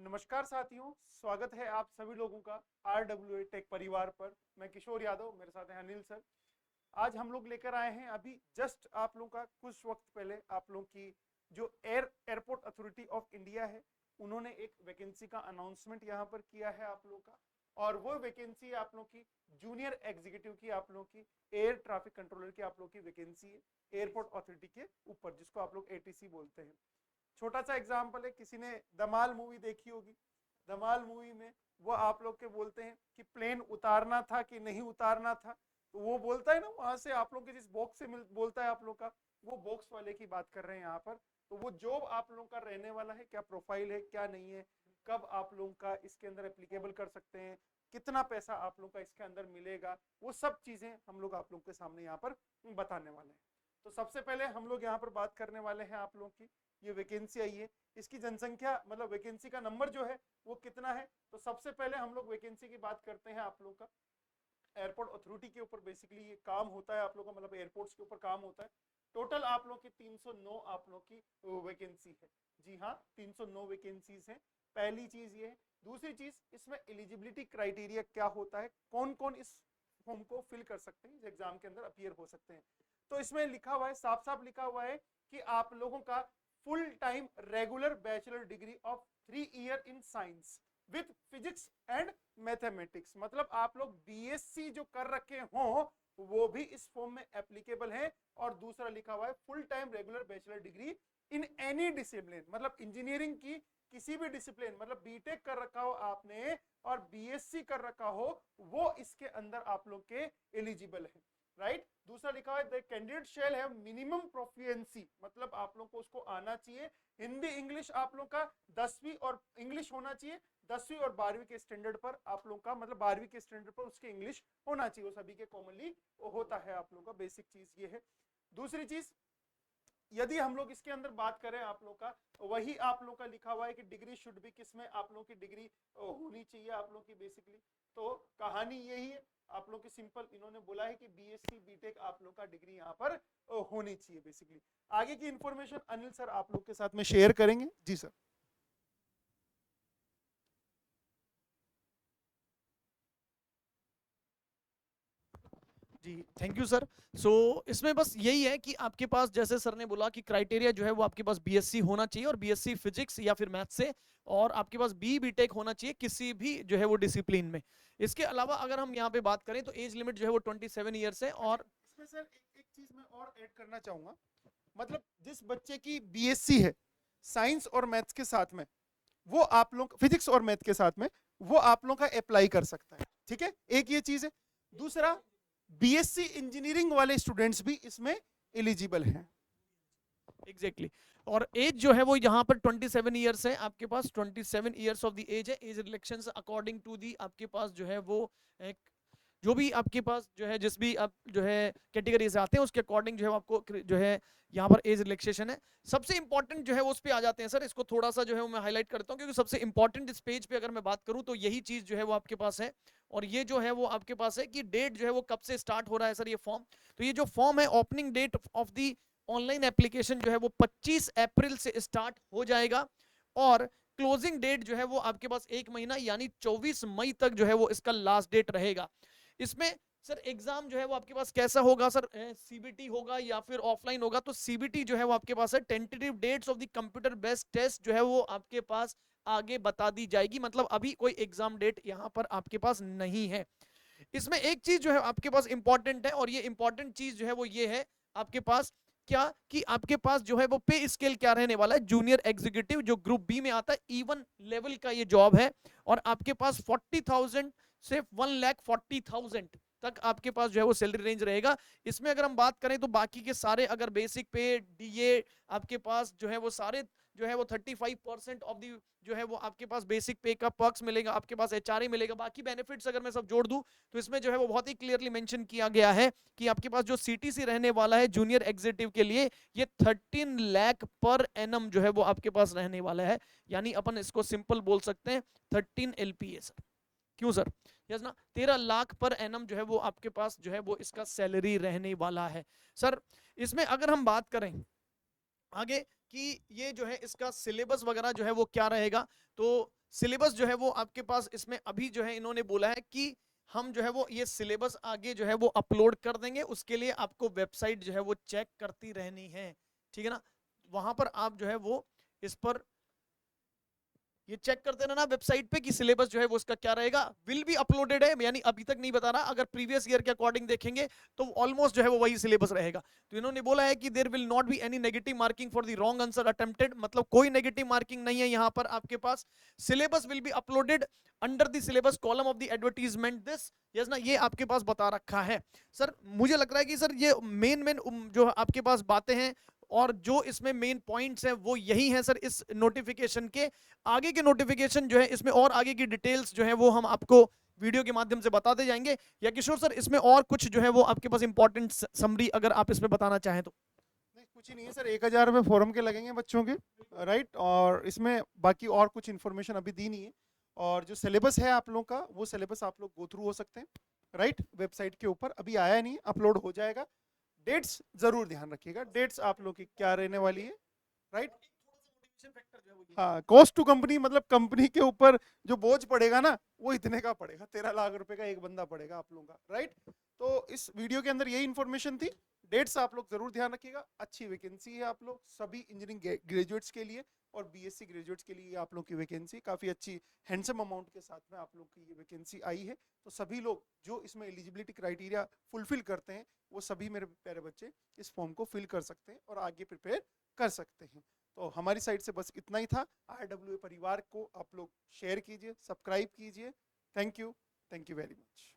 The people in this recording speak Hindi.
नमस्कार साथियों, स्वागत है आप सभी लोगों का RWA टेक परिवार पर। मैं किशोर यादव, मेरे साथ हैं अनिल सर। आज हम लोग लेकर आए हैं अभी जस्ट आप लोगों का कुछ वक्त पहले आप लोगों की जो एयरपोर्ट अथॉरिटी ऑफ इंडिया है, उन्होंने एक वैकेंसी का अनाउंसमेंट यहाँ पर किया है आप लोगों का। और वो वैकेंसी आप लोगों की जूनियर एग्जीक्यूटिव की, आप लोगों की एयर ट्रैफिक कंट्रोलर की आप लोगों की वैकेंसी है एयरपोर्ट अथॉरिटी के ऊपर, जिसको आप लोग ATC बोलते हैं। छोटा सा एग्जाम्पल है, किसी ने धमाल मूवी देखी होगी। धमाल मूवी में वो आप लोग के बोलते हैं कि प्लेन उतारना था कि नहीं उतारना था, तो वो बोलता है ना, वहां से आप लोग के जिस बॉक्स से बोलता है आप लोग का, वो बॉक्स वाले की बात कर रहे हैं यहाँ पर। तो वो जॉब आप लोग का रहने वाला है, क्या प्रोफाइल है क्या नहीं है, कब आप लोग का इसके अंदर एप्लीकेबल कर सकते हैं, कितना पैसा आप लोग का इसके अंदर मिलेगा, वो सब चीजें हम लोग आप लोग के सामने यहाँ पर बताने वाले हैं। तो सबसे पहले हम लोग यहाँ पर बात करने वाले हैं आप लोग की ये वैकेंसी आई है, इसकी जनसंख्या मतलब वैकेंसी का नंबर जो है वो कितना है। तो सबसे पहले हम लोग वैकेंसी की बात करते हैं आप लोग का एयरपोर्ट अथॉरिटी के ऊपर। बेसिकली ये काम होता है आप लोग का, मतलब एयरपोर्ट्स के ऊपर काम होता है। टोटल आप लोग की 309 आप लोग की वैकेंसी है। जी हाँ, 309 वैकेंसीज हैं। पहली चीज ये है। दूसरी चीज, इसमें एलिजिबिलिटी क्राइटेरिया क्या होता है, कौन कौन इस फॉर्म को फिल कर सकते हैं, एग्जाम के अंदर अपीयर हो सकते हैं। तो इसमें लिखा हुआ है, साफ साफ लिखा हुआ है कि आप लोगों का full time regular bachelor degree of 3 year in science with physics and mathematics, मतलब आप लोग BSc जो कर रखे हो वो भी इस फॉर्म में एप्लीकेबल है। और दूसरा लिखा हुआ है full time regular bachelor degree in any discipline, मतलब इंजीनियरिंग की किसी भी डिसिप्लिन, मतलब बीटेक कर रखा हो आपने और BSc कर रखा हो, वो इसके अंदर आप लोग के एलिजिबल है। राइट। दूसरा लिखा है the candidate shall have minimum proficiency, मतलब आप लोग को उसको आना चाहिए। हिंदी इंग्लिश आप लोग का 10वीं और इंग्लिश होना चाहिए, 10वीं और 12वीं के स्टैंडर्ड पर आप लोग का, मतलब 12वीं के स्टैंडर्ड पर उसके इंग्लिश होना चाहिए, वो सभी के कॉमनली होता है आप लोग का। बेसिक चीज ये है। दूसरी चीज, यदि हम लोग इसके अंदर बात करें आप लोग का, वही आप लोग का लिखा हुआ है कि डिग्री शुड भी, किसमें आप लोग की डिग्री होनी चाहिए आप लोग की बेसिकली। तो कहानी यही है आप लोग की, सिंपल इन्होंने बोला है कि BSc बीटेक आप लोग का डिग्री यहाँ पर होनी चाहिए बेसिकली। आगे की इंफॉर्मेशन अनिल सर आप लोग के साथ में शेयर करेंगे। जी सर। जी थैंक यू सर। सो इसमें बस यही है कि आपके पास, जैसे सर ने बोला कि क्राइटेरिया जो है वो आपके पास BSc होना चाहिए और BSc फिजिक्स या फिर मैथ से, और आपके पास BTech होना चाहिए किसी भी जो है वो डिसिप्लिन में। इसके अलावा अगर हम यहाँ पे बात करें तो एज लिमिट जो है वो 27 ईयर्स है। अच्छा, और इसमें सर एक चीज मैं और ऐड करना चाहूंगा, मतलब जिस बच्चे की BSc है साइंस और मैथ्स के साथ में, वो आप लोग फिजिक्स और मैथ के साथ में, वो आप लोग का अप्लाई कर सकता है। ठीक है, एक ये चीज है। दूसरा, BSc इंजीनियरिंग वाले स्टूडेंट्स भी इसमें एलिजिबल हैं। एग्जैक्टली और एज जो है वो यहाँ पर 27 ईयर्स है आपके पास। 27 ईयर्स ऑफ द एज है। Age relaxation according to the आपके पास जो है वो एक, जो भी आपके पास जो है, जिस भी आप जो है कैटेगरी से आते हैं उसके अकॉर्डिंग जो है आपको जो है यहाँ पर एज रिलैक्सेशन है। सबसे इंपॉर्टेंट जो है वो उस पे आ जाते हैं सर, इसको थोड़ा सा जो है मैं हाईलाइट करता हूँ क्योंकि सबसे इंपॉर्टेंट इस पेज पे अगर मैं बात करूँ तो यही चीज जो है वो आपके पास है। और ये जो है वो आपके पास है कि डेट जो है वो कब से स्टार्ट हो रहा है सर ये फॉर्म। तो ये जो फॉर्म है, opening date of the online application जो है वो 25 अप्रैल से स्टार्ट हो जाएगा और क्लोजिंग डेट जो है वो आपके पास 1 महीना यानी 24 मई तक जो है वो इसका लास्ट डेट रहेगा। इसमें सर एग्जाम जो है वो आपके पास कैसा होगा सर, CBT होगा या फिर ऑफलाइन होगा। तो CBT जो है वो आपके पास है, tentative dates of the computer based test जो है वो आपके पास आगे बता दी जाएगी, मतलब अभी कोई एग्जाम डेट यहाँ पर आपके पास नहीं है। इसमें एक चीज जो है आपके पास इंपॉर्टेंट है और ये इंपॉर्टेंट चीज जो है वो ये है आपके पास क्या, कि आपके पास जो है वो पे स्केल क्या रहने वाला है। जूनियर एग्जीक्यूटिव जो ग्रुप बी में आता है, E1 लेवल का ये जॉब है और आपके पास 40,000 से 1,40,000 तक आपके पास जो है वो सैलरी रेंज रहेगा। इसमें अगर हम बात करें तो बाकी के सारे, अगर बेसिक पे, DA आपके पास जो है वो सारे जो है वो 35% ऑफ दी जो है वो आपके पास बेसिक पे का पर्क्स मिलेगा, आपके पास HRA मिलेगा। बाकी बेनिफिट्स अगर मैं सब जोड़ दूं तो इसमें जो है वो बहुत ही क्लियरली मेंशन किया गया है कि आपके पास जो CTC रहने वाला है जूनियर एग्जीक्यूटिव के लिए, ये 13 लाख पर एनम जो है वो आपके पास रहने वाला है। यानी अपन इसको सिंपल बोल सकते हैं 13 LPA सर। क्यों सर? यस ना, 13 लाख पर एनम जो है वो आपके पास जो है वो इसका सैलरी रहने वाला है सर। इसमें अगर हम बात करें आगे कि ये जो है इसका सिलेबस वगैरह जो है वो क्या रहेगा, तो सिलेबस जो है वो आपके पास इसमें अभी जो है इन्होंने बोला है कि हम जो है वो ये सिलेबस आगे जो है वो अपलोड कर देंगे, उसके लिए आपको वेबसाइट जो है वो चेक करती रहनी है, ठीक है ना। वहां पर आप जो है वो इस पर ये चेक करते रहना वेबसाइट पे कि सिलेबस जो है वो उसका क्या रहेगा, विल बी अपलोडेड है, यानी अभी तक नहीं बता रहा, अगर प्रीवियस ईयर के अकॉर्डिंग देखेंगे तो ऑलमोस्ट जो है वो वही सिलेबस रहेगा। तो इन्होंने बोला है कि there will not be any negative marking for the wrong answer attempted, मतलब कोई नेगेटिव मार्किंग नहीं है यहाँ पर आपके पास। Syllabus will be uploaded under the syllabus column of the advertisement this, yes ना, ये आपके पास बता रखा है। सर मुझे लग रहा है कि सर ये मेन जो आपके पास बातें हैं और जो इसमें मेन पॉइंट्स हैं वो यही हैं सर इस नोटिफिकेशन के। आगे के नोटिफिकेशन जो है इसमें और आगे की डिटेल्स जो है वो हम आपको वीडियो के माध्यम से बताते जाएंगे। या किशोर सर इसमें और कुछ जो है वो आपके पास इंपॉर्टेंट समरी अगर आप इसमें बताना चाहें तो। नहीं, कुछ ही नहीं है सर, 1000 रुपये फॉरम के लगेंगे बच्चों के, राइट। और इसमें बाकी और कुछ इन्फॉर्मेशन अभी दी नहीं है। और जो सिलेबस है आप लोगों का, वो सिलेबस आप लोग गो थ्रू हो सकते हैं, राइट। वेबसाइट के ऊपर अभी आया नहीं, अपलोड हो जाएगा। डेट्स जरूर ध्यान रखिएगा, डेट्स आप लोग की क्या रहने वाली है, राइट। हाँ, कॉस्ट टू कंपनी, मतलब कंपनी के ऊपर जो बोझ पड़ेगा ना वो इतने का पड़ेगा, 13 लाख रुपए का एक बंदा पड़ेगा आप लोगों का, राइट। तो इस वीडियो के अंदर यही इन्फॉर्मेशन थी। डेट्स आप लोग जरूर ध्यान रखिएगा। अच्छी वैकेंसी है आप लोग सभी इंजीनियरिंग ग्रेजुएट्स के लिए और बीएससी ग्रेजुएट्स के लिए आप लोग की वैकेंसी काफ़ी अच्छी हैंडसम अमाउंट के साथ में आप लोग की ये वैकेंसी आई है। तो सभी लोग जो इसमें एलिजिबिलिटी क्राइटेरिया फुलफिल करते हैं वो सभी मेरे प्यारे बच्चे इस फॉर्म को फिल कर सकते हैं और आगे प्रिपेयर कर सकते हैं। तो हमारी साइड से बस इतना ही था। RWA परिवार को आप लोग शेयर कीजिए, सब्सक्राइब कीजिए। Thank you very much.